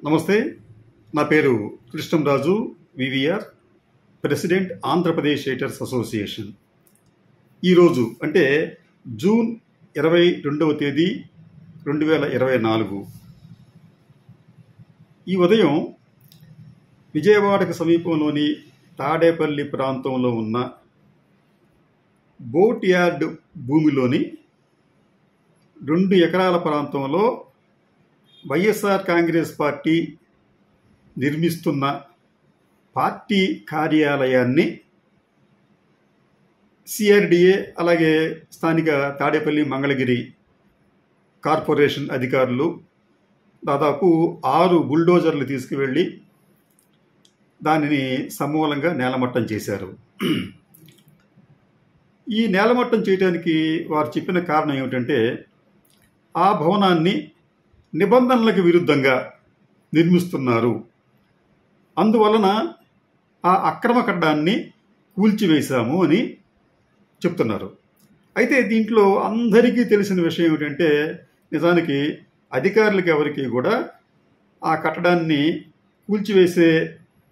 నమస్తే. నా పేరు Krishnamraju VVR, president Andhra Pradesh editors association. ఈరోజు అంటే జూన్ 22వ తేదీ 2024 ఈ ఉదయం విజయవాడకు సమీపంలోని తాడేపల్లి ప్రాంతంలో ఉన్న బోట్ యార్డ్ భూమిలోని 2 ఎకరాల ప్రాంతంలో వైఎస్ఆర్ కాంగ్రెస్ పార్టీ నిర్మిస్తున్న పార్టీ కార్యాలయాన్ని సిఆర్డిఏ అలాగే స్థానిక తాడేపల్లి మంగళగిరి కార్పొరేషన్ అధికారులు దాదాపు 6 బుల్డోజర్లు తీసుకువెళ్ళి దానిని సమూలంగా నేలమట్టం చేశారు. ఈ నేలమట్టం చేయడానికి వారు చెప్పిన కారణం ఏమిటంటే, ఆ భవనాన్ని నిబంధనలకు విరుద్ధంగా నిర్మిస్తున్నారు, అందువలన ఆ అక్రమ కట్టడాన్ని కూల్చివేశాము అని చెప్తున్నారు. అయితే దీంట్లో అందరికీ తెలిసిన విషయం ఏమిటంటే, నిజానికి అధికారులకు ఎవరికి కూడా ఆ కట్టడాన్ని కూల్చివేసే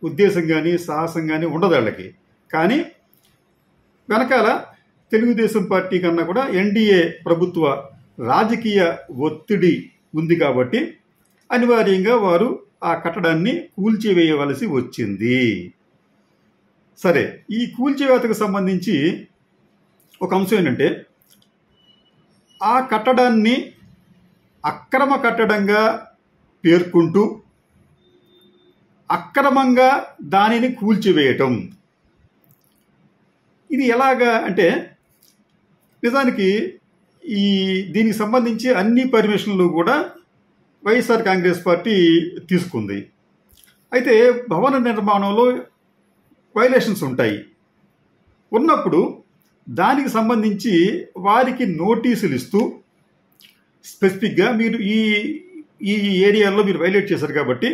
ఉద్దేశం కానీ సాహసం కానీ ఉండదు వాళ్ళకి. కానీ వెనకాల తెలుగుదేశం పార్టీ కన్నా కూడా ఎన్డీఏ ప్రభుత్వ రాజకీయ ఒత్తిడి ఉంది కాబట్టి అనివార్యంగా వారు ఆ కట్టడాన్ని కూల్చివేయవలసి వచ్చింది. సరే, ఈ కూల్చివేతకు సంబంధించి ఒక అంశం ఏంటంటే, ఆ కట్టడాన్ని అక్రమ కట్టడంగా పేర్కొంటూ అక్రమంగా దానిని కూల్చివేయటం. ఇది ఎలాగా అంటే, నిజానికి దీనికి సంబంధించి అన్ని పర్మిషన్లు కూడా వైఎస్ఆర్ కాంగ్రెస్ పార్టీ తీసుకుంది. అయితే భవన నిర్మాణంలో వైలేషన్స్ ఉంటాయి. ఉన్నప్పుడు దానికి సంబంధించి వారికి నోటీసులు ఇస్తూ స్పెసిఫిక్గా మీరు ఈ ఏరియాలో మీరు వైలేట్ చేశారు కాబట్టి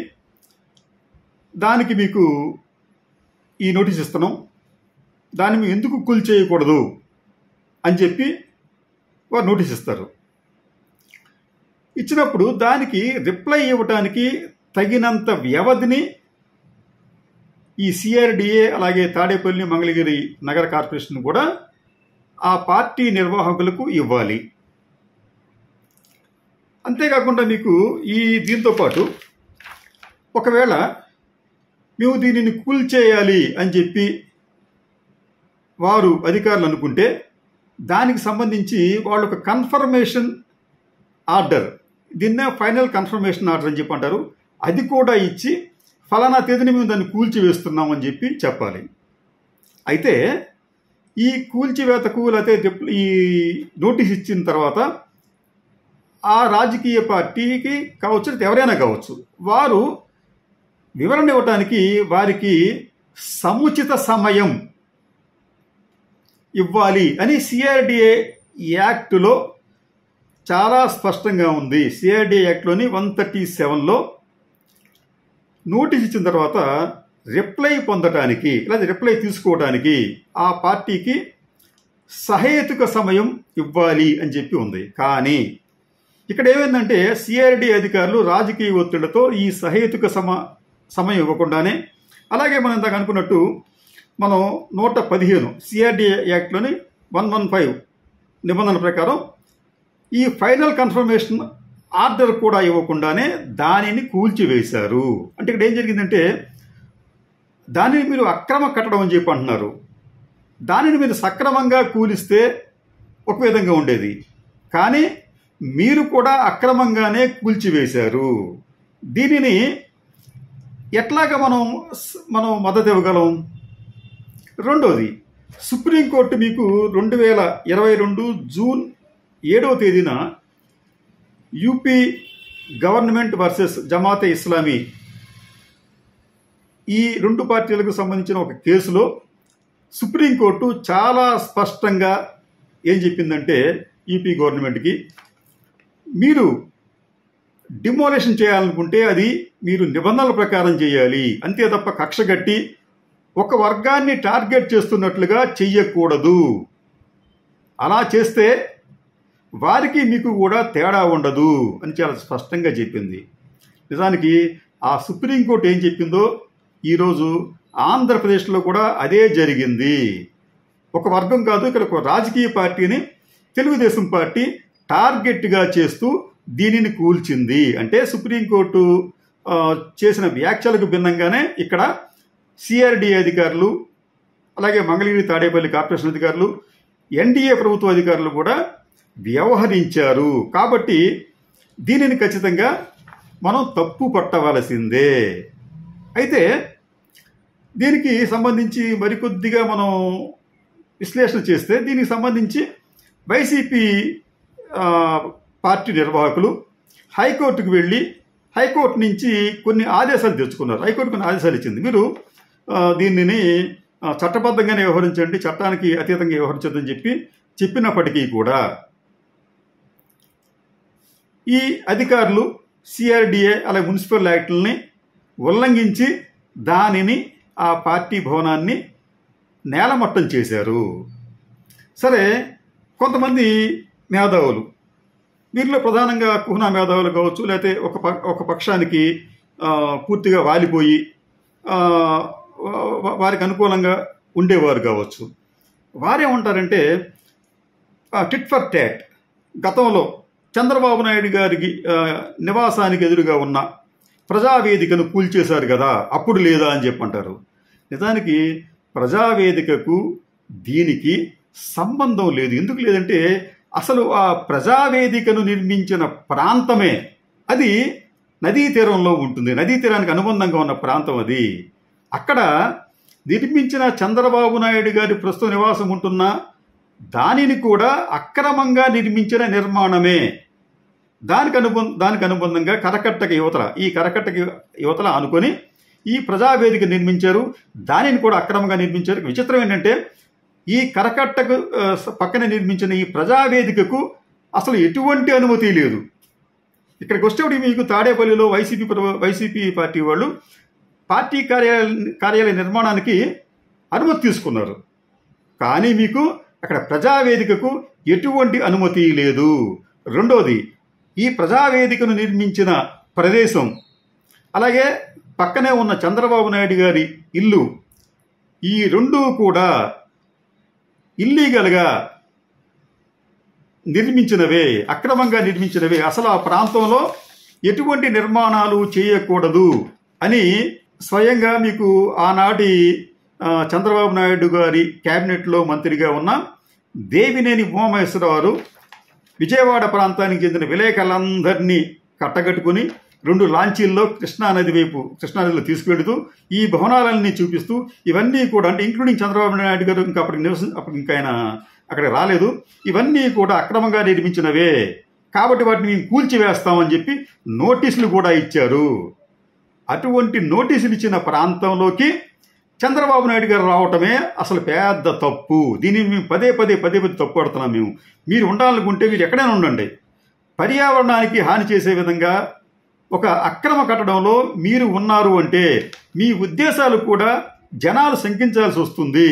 దానికి మీకు ఈ నోటీస్ ఇస్తున్నాం, దాన్ని మేము ఎందుకు కూల్చేయకూడదు అని చెప్పి వారు నోటీస్ ఇస్తారు. ఇచ్చినప్పుడు దానికి రిప్లై ఇవ్వటానికి తగినంత వ్యవధిని ఈ సిఆర్డిఏ అలాగే తాడేపల్లి మంగళగిరి నగర కార్పొరేషన్ కూడా ఆ పార్టీ నిర్వాహకులకు ఇవ్వాలి. అంతేకాకుండా మీకు దీంతో పాటు ఒకవేళ మేము దీనిని కూల్చేయాలి అని చెప్పి వారు అధికారులు అనుకుంటే దానికి సంబంధించి వాళ్ళు ఒక కన్ఫర్మేషన్ ఆర్డర్, దీన్నే ఫైనల్ కన్ఫర్మేషన్ ఆర్డర్ అని చెప్పి అంటారు, అది కూడా ఇచ్చి ఫలానా తేదీని మేము దాన్ని కూల్చివేస్తున్నాం అని చెప్పి చెప్పాలి. అయితే ఈ కూల్చివేతకు లేకపోతే ఈ నోటీస్ ఇచ్చిన తర్వాత ఆ రాజకీయ పార్టీకి కావచ్చు, ఎవరైనా కావచ్చు, వారు వివరణ ఇవ్వటానికి వారికి సముచిత సమయం ఇవ్వాలి అని సిఆర్డిఏ యాక్టులో చాలా స్పష్టంగా ఉంది. సిఆర్డిఏ యాక్ట్లోని 137లో నోటీస్ ఇచ్చిన తర్వాత రిప్లై పొందటానికి లేదా రిప్లై తీసుకోవడానికి ఆ పార్టీకి సహేతుక సమయం ఇవ్వాలి అని చెప్పి ఉంది. కానీ ఇక్కడ ఏమైందంటే, సిఆర్డిఏ అధికారులు రాజకీయ ఒత్తిళ్లతో ఈ సహేతుక సమయం ఇవ్వకుండానే, అలాగే మనం ఇందాక అనుకున్నట్టు మనం 115 సిఆర్డిఏ యాక్ట్లోని 115 నిబంధనల ప్రకారం ఈ ఫైనల్ కన్ఫర్మేషన్ ఆర్డర్ కూడా ఇవ్వకుండానే దానిని కూల్చివేశారు. అంటే ఇక్కడ ఏం జరిగిందంటే, దానిని మీరు అక్రమ కట్టడం అని చెప్పి అంటున్నారు, దానిని మీరు సక్రమంగా కూలిస్తే ఒక విధంగా ఉండేది, కానీ మీరు కూడా అక్రమంగానే కూల్చివేశారు. దీనిని ఎట్లాగా మనం మద్దతు ఇవ్వగలం? రెండోది, సుప్రీంకోర్టు మీకు 2022 జూన్ 7వ తేదీన UP government versus Jamaat-e-Islami ఈ 2 పార్టీలకు సంబంధించిన ఒక కేసులో సుప్రీంకోర్టు చాలా స్పష్టంగా ఏం చెప్పిందంటే, యూపీ గవర్నమెంట్కి, మీరు డిమోలేషన్ చేయాలనుకుంటే అది మీరు నిబంధనల ప్రకారం చేయాలి, అంతే తప్ప కక్షగట్టి ఒక వర్గాన్ని టార్గెట్ చేస్తున్నట్లుగా చెయ్యకూడదు. అలా చేస్తే వారికి మీకు కూడా తేడా ఉండదు అని చాలా స్పష్టంగా చెప్పింది. నిజానికి ఆ సుప్రీంకోర్టు ఏం చెప్పిందో ఈరోజు ఆంధ్రప్రదేశ్లో కూడా అదే జరిగింది. ఒక వర్గం కాదు, ఇక్కడ ఒక రాజకీయ పార్టీని తెలుగుదేశం పార్టీ టార్గెట్గా చేస్తూ దీనిని కూల్చింది. అంటే సుప్రీంకోర్టు చేసిన వ్యాఖ్యలకు భిన్నంగానే ఇక్కడ సిఆర్డీఏ అధికారులు, అలాగే మంగళగిరి తాడేపల్లి కార్పొరేషన్ అధికారులు, ఎన్డీఏ ప్రభుత్వ అధికారులు కూడా వ్యవహరించారు. కాబట్టి దీనిని ఖచ్చితంగా మనం తప్పు పట్టవలసిందే. అయితే దీనికి సంబంధించి మరికొద్దిగా మనం విశ్లేషణ చేస్తే దీనికి సంబంధించి వైసీపీ పార్టీ నిర్వాహకులు హైకోర్టుకు వెళ్ళి హైకోర్టు నుంచి కొన్ని ఆదేశాలు తెచ్చుకున్నారు. హైకోర్టు కొన్ని ఆదేశాలు ఇచ్చింది, మీరు దీనిని చట్టబద్ధంగానే వ్యవహరించండి, చట్టానికి అతీతంగా వ్యవహరించదని చెప్పినప్పటికీ కూడా ఈ అధికారులు సిఆర్డీఏ అలాగే మున్సిపల్ యాక్టుల్ని ఉల్లంఘించి దానిని ఆ పార్టీ భవనాన్ని నేలమట్టం చేశారు. సరే, కొంతమంది మేధావులు, వీరిలో ప్రధానంగా కుహనా మేధావులు కావచ్చు, లేకపోతే ఒక పక్షానికి పూర్తిగా వాలిపోయి వారికి అనుకూలంగా ఉండేవారు కావచ్చు, వారేమంటారంటే టిట్ ఫర్ టాట్, గతంలో చంద్రబాబు నాయుడు గారికి నివాసానికి ఎదురుగా ఉన్న ప్రజావేదికను కూల్చేశారు కదా, అప్పుడు లేదా అని చెప్పంటారు. నిజానికి ప్రజావేదికకు దీనికి సంబంధం లేదు. ఎందుకు లేదంటే అసలు ఆ ప్రజావేదికను నిర్మించిన ప్రాంతమే అది నదీ తీరంలో ఉంటుంది, నదీ తీరానికి అనుబంధంగా ఉన్న ప్రాంతం అది. అక్కడ నిర్మించిన చంద్రబాబు నాయుడు గారి ప్రస్తుత నివాసం ఉంటున్న దానిని కూడా అక్రమంగా నిర్మించిన నిర్మాణమే. దానికి అనుబంధంగా కరకట్టకి యువతల, ఈ కరకట్టకి యువతల అనుకొని ఈ ప్రజావేదిక నిర్మించారు, దానిని కూడా అక్రమంగా నిర్మించారు. విచిత్రం ఏంటంటే ఈ కరకట్టకు పక్కన నిర్మించిన ఈ ప్రజావేదికకు అసలు ఎటువంటి అనుమతి లేదు. ఇక్కడికి వచ్చేప్పుడు మీకు తాడేపల్లిలో వైసీపీ పార్టీ వాళ్ళు పార్టీ కార్యాలయ నిర్మాణానికి అనుమతి తీసుకున్నారు, కానీ మీకు అక్కడ ప్రజావేదికకు ఎటువంటి అనుమతి లేదు. రెండోది, ఈ ప్రజావేదికను నిర్మించిన ప్రదేశం, అలాగే పక్కనే ఉన్న చంద్రబాబు నాయుడు గారి ఇల్లు, ఈ రెండూ కూడా ఇల్లీగల్గా నిర్మించినవే, అక్రమంగా నిర్మించినవే. అసలు ఆ ప్రాంతంలో ఎటువంటి నిర్మాణాలు చేయకూడదు అని స్వయంగా మీకు ఆనాటి చంద్రబాబు నాయుడు గారి క్యాబినెట్లో మంత్రిగా ఉన్న దేవినేని ఉమామహేశ్వరరావు విజయవాడ ప్రాంతానికి చెందిన విలేకరులందరినీ కట్టగట్టుకుని 2 లాంచీల్లో కృష్ణానదిలో తీసుకెళ్తూ ఈ భవనాలన్నీ చూపిస్తూ ఇవన్నీ కూడా, అంటే ఇంక్లూడింగ్ చంద్రబాబు నాయుడు గారు ఇంకా అప్పుడు ఇంకా ఆయన అక్కడికి రాలేదు, ఇవన్నీ కూడా అక్రమంగా నిర్మించినవే కాబట్టి వాటిని మేము కూల్చివేస్తామని చెప్పి నోటీసులు కూడా ఇచ్చారు. అటువంటి నోటీసులు ఇచ్చిన ప్రాంతంలోకి చంద్రబాబు నాయుడు గారు రావటమే అసలు పెద్ద తప్పు. దీన్ని మేము పదే పదే తప్పు పడుతున్నాం. మీరు ఉండాలనుకుంటే మీరు ఎక్కడైనా ఉండండి, పర్యావరణానికి హాని చేసే విధంగా ఒక అక్రమ కట్టడంలో మీరు ఉన్నారు అంటే మీ ఉద్దేశాలు కూడా జనాలు శంకించాల్సి వస్తుంది.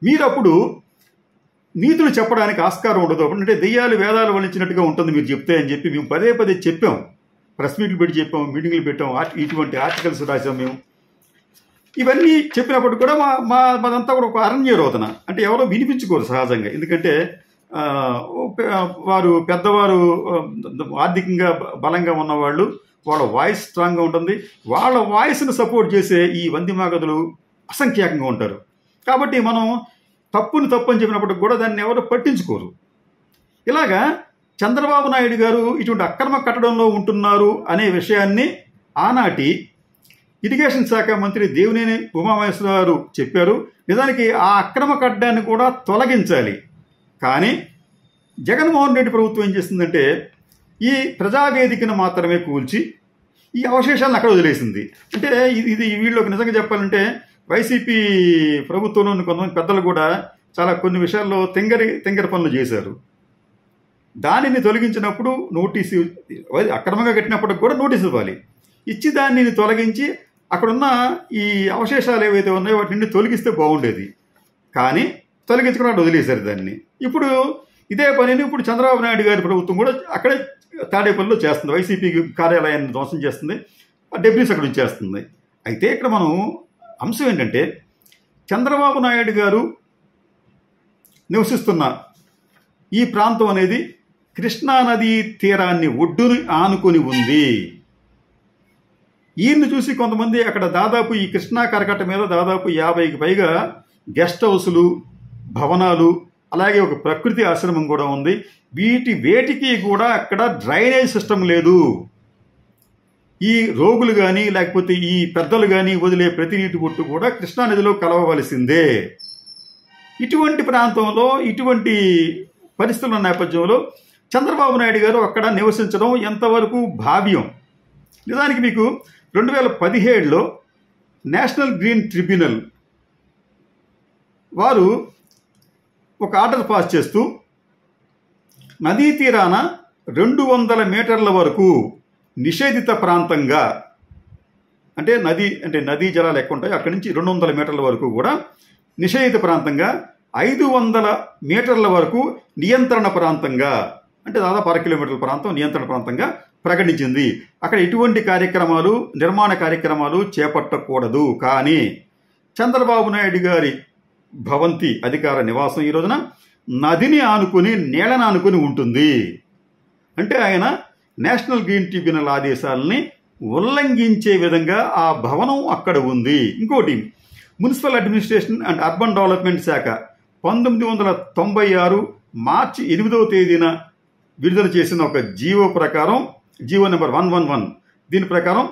మీరు అప్పుడు నీతులు చెప్పడానికి ఆస్కారం ఉండదు. అంటే దెయ్యాలు వేదాలు వలించినట్టుగా ఉంటుంది మీరు చెప్తే అని చెప్పి మేము పదే చెప్పాం. ప్రెస్ మీట్లు పెట్టి చెప్పాం, మీటింగ్లు పెట్టాం, ఇటువంటి ఆర్టికల్స్ రాసాం మేము. ఇవన్నీ చెప్పినప్పుడు కూడా మాదంతా కూడా ఒక అరణ్య రోదన. అంటే ఎవరో వినిపించుకోరు సహజంగా, ఎందుకంటే వారు పెద్దవారు, ఆర్థికంగా బలంగా ఉన్నవాళ్ళు, వాళ్ళ వాయిస్ స్ట్రాంగ్గా ఉంటుంది. వాళ్ళ వాయిస్ని సపోర్ట్ చేసే ఈ వందిమాగదులు అసంఖ్యాకంగా ఉంటారు. కాబట్టి మనం తప్పు అని చెప్పినప్పటికి కూడా దాన్ని ఎవరు పట్టించుకోరు. ఇలాగా చంద్రబాబు నాయుడు గారు ఇటువంటి అక్రమ కట్టడంలో ఉంటున్నారు అనే విషయాన్ని ఆనాటి ఇరిగేషన్ శాఖ మంత్రి దేవినేని ఉమామహేశ్వరరావు గారు చెప్పారు. నిజానికి ఆ అక్రమ కట్టడాన్ని కూడా తొలగించాలి. కానీ జగన్మోహన్ రెడ్డి ప్రభుత్వం ఏం చేసిందంటే ఈ ప్రజావేదికను మాత్రమే కూల్చి ఈ అవశేషాలను అక్కడ వదిలేసింది. అంటే ఇది వీళ్ళకి నిజంగా చెప్పాలంటే వైసీపీ ప్రభుత్వంలోని కొంతమంది పెద్దలు కూడా చాలా కొన్ని విషయాల్లో తెంగర పనులు చేశారు. దానిని తొలగించినప్పుడు నోటీసు, అక్రమంగా కట్టినప్పటికి కూడా నోటీసు ఇవ్వాలి. ఇచ్చి దానిని తొలగించి అక్కడున్న ఈ అవశేషాలు ఏవైతే ఉన్నాయో వాటిని తొలగిస్తే బాగుండేది. కానీ తొలగించకుండా వదిలేశారు దాన్ని. ఇప్పుడు ఇదే పనిని ఇప్పుడు చంద్రబాబు నాయుడు గారి ప్రభుత్వం కూడా అక్కడే తాడేపల్లిలో చేస్తుంది. వైసీపీ కార్యాలయాన్ని ధ్వంసం చేస్తుంది. ఆ డెబ్రీస్ అక్కడ ఉంచేస్తుంది. అయితే ఇక్కడ మనం అంశం ఏంటంటే చంద్రబాబు నాయుడు గారు నివసిస్తున్న ఈ ప్రాంతం అనేది కృష్ణానదీ తీరాన్ని ఒడ్డుని ఆనుకొని ఉంది. ఈయన్ని చూసి కొంతమంది అక్కడ దాదాపు ఈ కృష్ణా కరకట్ట మీద దాదాపు 50కి పైగా గెస్ట్ హౌసులు, భవనాలు, అలాగే ఒక ప్రకృతి ఆశ్రమం కూడా ఉంది. వేటికి కూడా అక్కడ డ్రైనేజ్ సిస్టమ్ లేదు. ఈ రోగులు కానీ లేకపోతే ఈ పెద్దలు కానీ వదిలే ప్రతి నీటి బొట్టు కూడా కృష్ణానదిలో కలవవలసిందే. ఇటువంటి ప్రాంతంలో ఇటువంటి పరిస్థితుల నేపథ్యంలో చంద్రబాబు నాయుడు గారు అక్కడ నివసించడం ఎంతవరకు భావ్యం? నిజానికి మీకు 2017లో నేషనల్ గ్రీన్ ట్రిబ్యునల్ వారు ఒక ఆర్డర్ పాస్ చేస్తూ నదీ తీరాన 200 మీటర్ల వరకు నిషేధిత ప్రాంతంగా, అంటే నదీ జలాలు ఎక్కువ ఉంటాయి, అక్కడి నుంచి 200 మీటర్ల వరకు కూడా నిషేధిత ప్రాంతంగా, 500 మీటర్ల వరకు నియంత్రణ ప్రాంతంగా, అంటే దాదాపు 1 కిలోమీటర్ల ప్రాంతం నియంత్రణ ప్రాంతంగా ప్రకటించింది. అక్కడ ఎటువంటి కార్యక్రమాలు, నిర్మాణ కార్యక్రమాలు చేపట్టకూడదు. కానీ చంద్రబాబు నాయుడు గారి భవంతి అధికార నివాసం ఈ రోజున నదిని ఆనుకుని, నీళ్ళని ఆనుకుని ఉంటుంది. అంటే ఆయన నేషనల్ గ్రీన్ ట్రిబ్యునల్ ఆదేశాలని ఉల్లంఘించే విధంగా ఆ భవనం అక్కడ ఉంది. ఇంకోటి, municipal administration and urban development శాఖ 1996 మార్చి 8వ తేదీన విడుదల చేసిన ఒక జీవో ప్రకారం, జీవో నెంబర్ 111, దీని ప్రకారం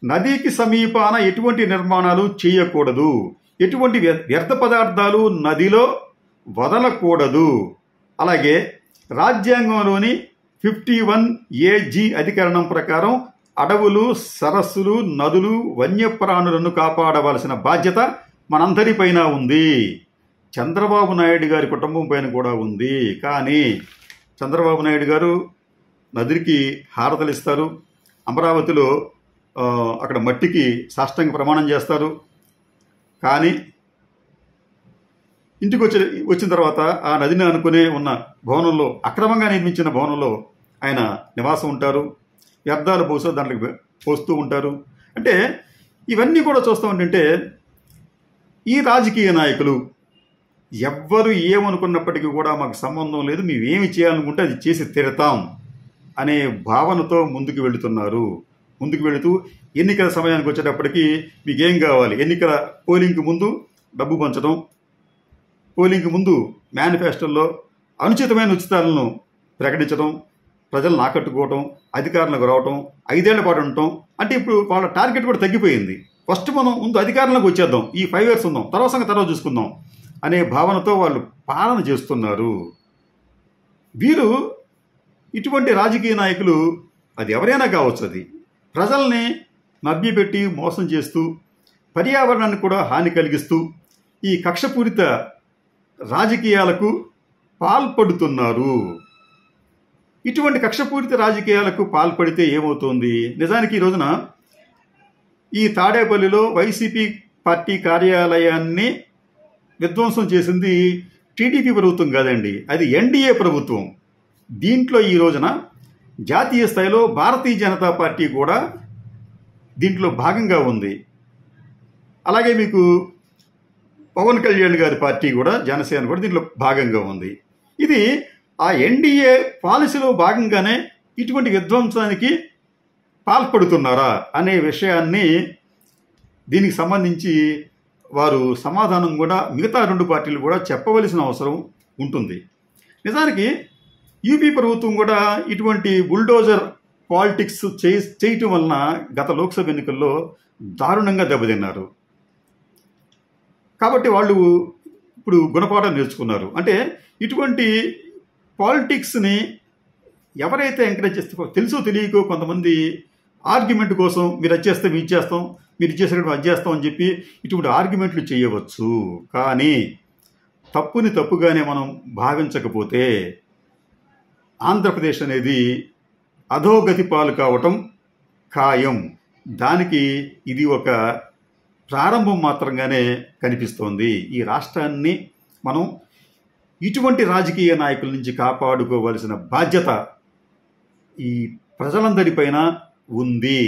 నదికి సమీపాన ఎటువంటి నిర్మాణాలు చేయకూడదు, ఎటువంటి వ్యర్థ పదార్థాలు నదిలో వదలకూడదు. అలాగే రాజ్యాంగంలోని 51AG అధికరణం ప్రకారం అడవులు, సరస్సులు, నదులు, వన్యప్రాణులను కాపాడవలసిన బాధ్యత మనందరిపైన ఉంది. చంద్రబాబు నాయుడు గారి కుటుంబం పైన కూడా ఉంది. కానీ చంద్రబాబు నాయుడు గారు నదికి హారతలు ఇస్తారు, అమరావతిలో అక్కడ మట్టికి సాష్టాంగ ప్రమాణం చేస్తారు. కానీ ఇంటికి వచ్చిన తర్వాత ఆ నదిని అనుకునే ఉన్న భవనంలో, అక్రమంగా నిర్మించిన భవనంలో ఆయన నివాసం ఉంటారు. వ్యర్థాలు దాంట్లోకి పోస్తూ ఉంటారు. అంటే ఇవన్నీ కూడా చూస్తూ ఉంటుంటే ఈ రాజకీయ నాయకులు ఎవ్వరు ఏమనుకున్నప్పటికీ కూడా మాకు సంబంధం లేదు, మేమేమి చేయాలనుకుంటే అది చేసి తీరతాం అనే భావనతో ముందుకు వెళుతున్నారు. ముందుకు వెళుతూ ఎన్నికల సమయానికి వచ్చేటప్పటికి మీకేం కావాలి, పోలింగ్కి ముందు డబ్బు పంచడం, పోలింగ్కి ముందు మేనిఫెస్టోల్లో అనుచితమైన ఉచితాలను ప్రకటించడం, ప్రజలను ఆకట్టుకోవటం, అధికారంలోకి రావటం, 5 ఏళ్ల పాటు ఉండటం. అంటే ఇప్పుడు వాళ్ళ టార్గెట్ కూడా తగ్గిపోయింది. ఫస్ట్ మనం ముందు అధికారంలోకి వచ్చేద్దాం, ఈ 5 years ఉందాం, తర్వాత చూసుకుందాం అనే భావనతో వాళ్ళు పాలన చేస్తున్నారు. వీరు ఇటువంటి రాజకీయ నాయకులు, అది ఎవరైనా కావచ్చు, అది ప్రజల్ని మభ్యపెట్టి మోసం చేస్తూ, పర్యావరణానికి కూడా హాని కలిగిస్తూ ఈ కక్షపూరిత రాజకీయాలకు పాల్పడుతున్నారు. ఇటువంటి కక్షపూరిత రాజకీయాలకు పాల్పడితే ఏమవుతుంది? నిజానికి ఈ రోజున ఈ తాడేపల్లిలో వైసీపీ పార్టీ కార్యాలయాన్ని విధ్వంసం చేసింది టీడీపీ ప్రభుత్వం కాదండి, అది ఎన్డీఏ ప్రభుత్వం. దీంట్లో ఈ రోజున జాతీయ స్థాయిలో భారతీయ జనతా పార్టీ కూడా దీంట్లో భాగంగా ఉంది. అలాగే మీకు పవన్ కళ్యాణ్ గారి పార్టీ కూడా, జనసేన కూడా దీంట్లో భాగంగా ఉంది. ఇది ఆ ఎన్డీఏ పాలసీలో భాగంగానే ఇటువంటి విధ్వంసానికి పాల్పడుతున్నారా అనే విషయాన్ని, దీనికి సంబంధించి వారు సమాధానం కూడా మిగతా 2 పార్టీలు కూడా చెప్పవలసిన అవసరం ఉంటుంది. నిజానికి యూపీ ప్రభుత్వం కూడా ఇటువంటి బుల్డోజర్ పాలిటిక్స్ చేయటం వలన గత లోక్సభ ఎన్నికల్లో దారుణంగా దెబ్బతిన్నారు. కాబట్టి వాళ్ళు ఇప్పుడు గుణపాఠం నేర్చుకున్నారు. అంటే ఇటువంటి పాలిటిక్స్ని ఎవరైతే ఎంకరేజ్ చేస్తారో, తెలుసో తెలియకో కొంతమంది ఆర్గ్యుమెంట్ కోసం మీరు అది చేస్తే మేము ఇచ్చేస్తాం, మీరు ఇచ్చేసేటప్పుడు అది చేస్తాం అని చెప్పి ఇటువంటి ఆర్గ్యుమెంట్లు చేయవచ్చు. కానీ తప్పుని తప్పుగానే మనం భావించకపోతే ఆంధ్రప్రదేశ్ అనేది అధోగతి పాలు కావటం ఖాయం. దానికి ఇది ఒక ప్రారంభం మాత్రంగానే కనిపిస్తోంది. ఈ రాష్ట్రాన్ని మనం ఇటువంటి రాజకీయ నాయకుల నుంచి కాపాడుకోవాల్సిన బాధ్యత ఈ ప్రజలందరిపైన ఉంది.